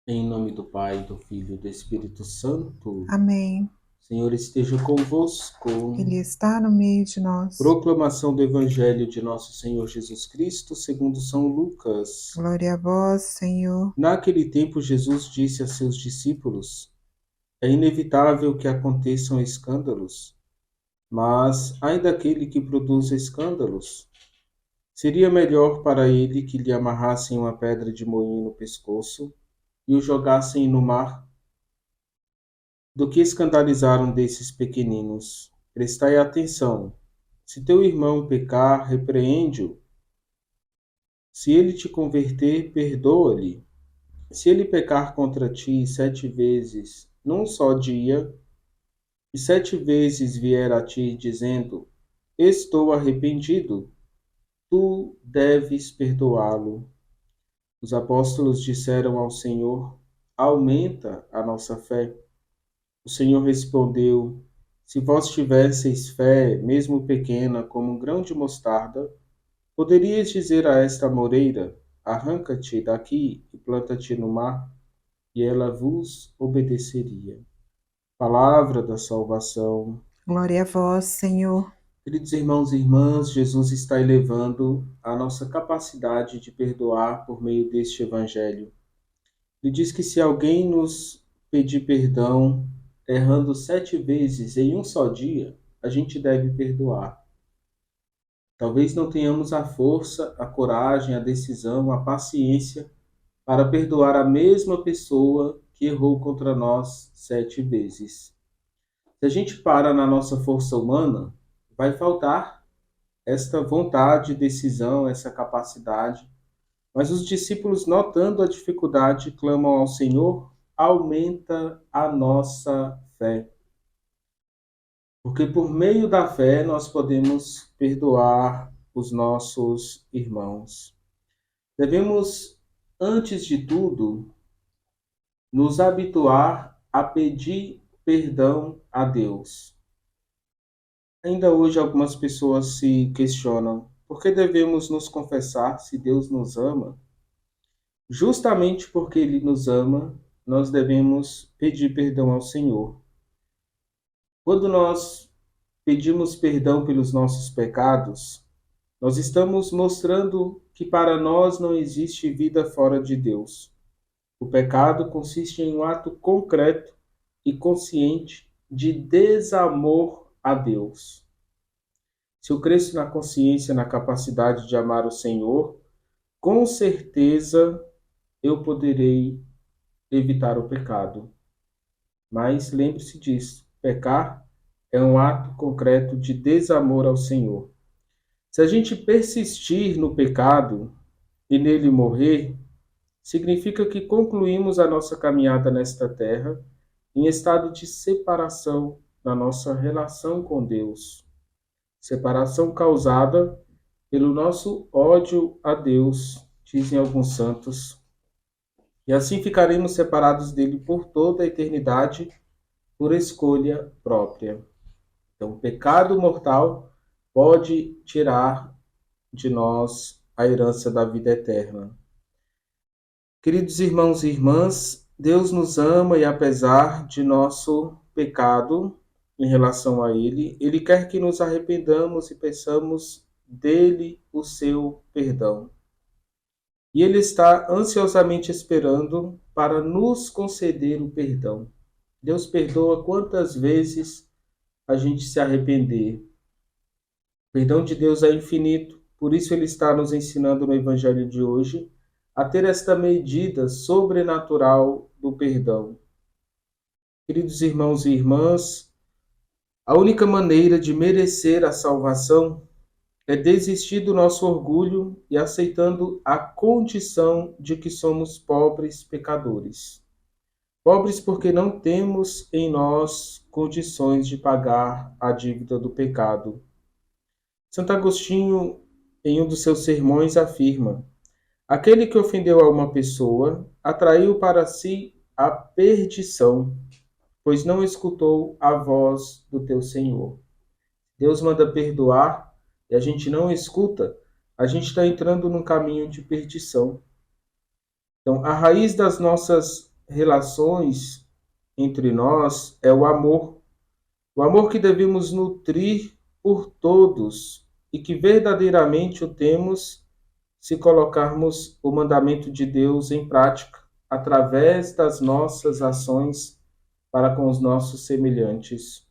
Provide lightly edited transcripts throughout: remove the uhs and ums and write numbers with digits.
Em nome do Pai, do Filho e do Espírito Santo. Amém. Senhor esteja convosco. Ele está no meio de nós. Proclamação do Evangelho de nosso Senhor Jesus Cristo, segundo São Lucas. Glória a vós, Senhor. Naquele tempo, Jesus disse a seus discípulos: É inevitável que aconteçam escândalos, mas ai daquele que produz escândalos. Seria melhor para ele que lhe amarrassem uma pedra de moinho no pescoço e o jogassem no mar do que escandalizar um desses pequeninos. Prestai atenção. Se teu irmão pecar, repreende-o. Se ele te converter, perdoa-lhe. Se ele pecar contra ti 7 vezes num só dia, e 7 vezes vier a ti dizendo: Estou arrependido, tu deves perdoá-lo. Os apóstolos disseram ao Senhor: Aumenta a nossa fé. O Senhor respondeu: Se vós tivesseis fé, mesmo pequena, como um grão de mostarda, poderíeis dizer a esta moreira: Arranca-te daqui e planta-te no mar, e ela vos obedeceria. Palavra da salvação. Glória a vós, Senhor. Queridos irmãos e irmãs, Jesus está elevando a nossa capacidade de perdoar por meio deste evangelho. Ele diz que se alguém nos pedir perdão, errando 7 vezes em um só dia, a gente deve perdoar. Talvez não tenhamos a força, a coragem, a decisão, a paciência para perdoar a mesma pessoa que errou contra nós 7 vezes. Se a gente para na nossa força humana, vai faltar esta vontade, decisão, essa capacidade. Mas os discípulos, notando a dificuldade, clamam ao Senhor: aumenta a nossa fé. Porque por meio da fé nós podemos perdoar os nossos irmãos. Devemos, antes de tudo, nos habituar a pedir perdão a Deus. Ainda hoje algumas pessoas se questionam: por que devemos nos confessar se Deus nos ama? Justamente porque Ele nos ama, nós devemos pedir perdão ao Senhor. Quando nós pedimos perdão pelos nossos pecados, nós estamos mostrando que para nós não existe vida fora de Deus. O pecado consiste em um ato concreto e consciente de desamor a Deus. Se eu cresço na consciência, na capacidade de amar o Senhor, com certeza eu poderei evitar o pecado. Mas lembre-se disso: pecar é um ato concreto de desamor ao Senhor. Se a gente persistir no pecado e nele morrer, significa que concluímos a nossa caminhada nesta terra em estado de separação na nossa relação com Deus. Separação causada pelo nosso ódio a Deus, dizem alguns santos. E assim ficaremos separados dele por toda a eternidade, por escolha própria. Então, o pecado mortal pode tirar de nós a herança da vida eterna. Queridos irmãos e irmãs, Deus nos ama e apesar de nosso pecado em relação a Ele, Ele quer que nos arrependamos e peçamos dele o seu perdão. E Ele está ansiosamente esperando para nos conceder o perdão. Deus perdoa quantas vezes a gente se arrepender. O perdão de Deus é infinito, por isso Ele está nos ensinando no Evangelho de hoje a ter esta medida sobrenatural do perdão. Queridos irmãos e irmãs, a única maneira de merecer a salvação é desistir do nosso orgulho e aceitando a condição de que somos pobres pecadores. Pobres porque não temos em nós condições de pagar a dívida do pecado. Santo Agostinho, em um dos seus sermões, afirma: aquele que ofendeu a uma pessoa atraiu para si a perdição, pois não escutou a voz do teu Senhor. Deus manda perdoar e a gente não escuta, a gente está entrando num caminho de perdição. Então, a raiz das nossas relações entre nós é o amor. O amor que devemos nutrir por todos e que verdadeiramente o temos se colocarmos o mandamento de Deus em prática através das nossas ações para com os nossos semelhantes.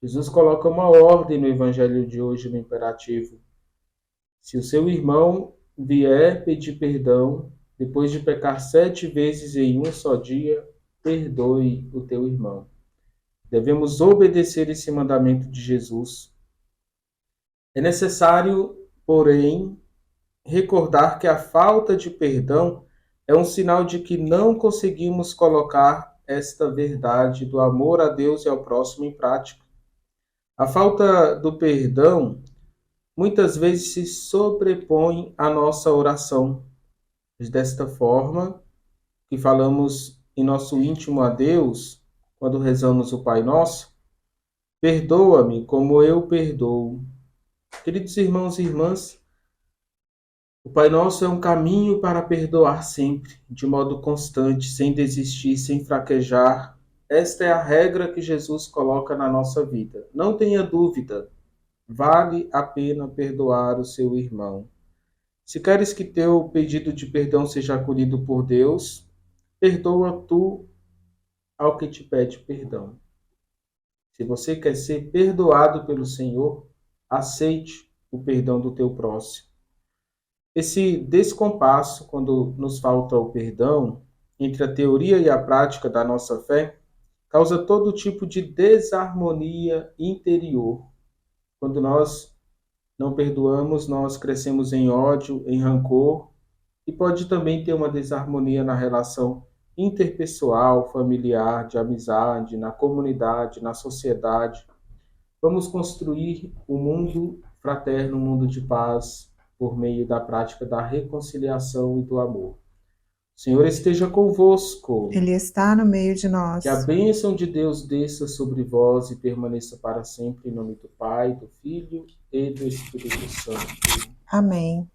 Jesus coloca uma ordem no evangelho de hoje no imperativo. Se o seu irmão vier pedir perdão, depois de pecar 7 vezes em um só dia, perdoe o teu irmão. Devemos obedecer esse mandamento de Jesus. É necessário, porém, recordar que a falta de perdão é um sinal de que não conseguimos colocar esta verdade do amor a Deus e ao próximo em prática. A falta do perdão muitas vezes se sobrepõe à nossa oração. Desta forma, que falamos em nosso íntimo a Deus, quando rezamos o Pai Nosso, perdoa-me como eu perdoo. Queridos irmãos e irmãs, o Pai Nosso é um caminho para perdoar sempre, de modo constante, sem desistir, sem fraquejar. Esta é a regra que Jesus coloca na nossa vida. Não tenha dúvida, vale a pena perdoar o seu irmão. Se queres que teu pedido de perdão seja acolhido por Deus, perdoa tu ao que te pede perdão. Se você quer ser perdoado pelo Senhor, aceite o perdão do teu próximo. Esse descompasso, quando nos falta o perdão, entre a teoria e a prática da nossa fé, causa todo tipo de desarmonia interior. Quando nós não perdoamos, nós crescemos em ódio, em rancor, e pode também ter uma desarmonia na relação interpessoal, familiar, de amizade, na comunidade, na sociedade. Vamos construir um mundo fraterno, um mundo de paz, por meio da prática da reconciliação e do amor. O Senhor esteja convosco. Ele está no meio de nós. Que a bênção de Deus desça sobre vós e permaneça para sempre, em nome do Pai, do Filho e do Espírito Santo. Amém.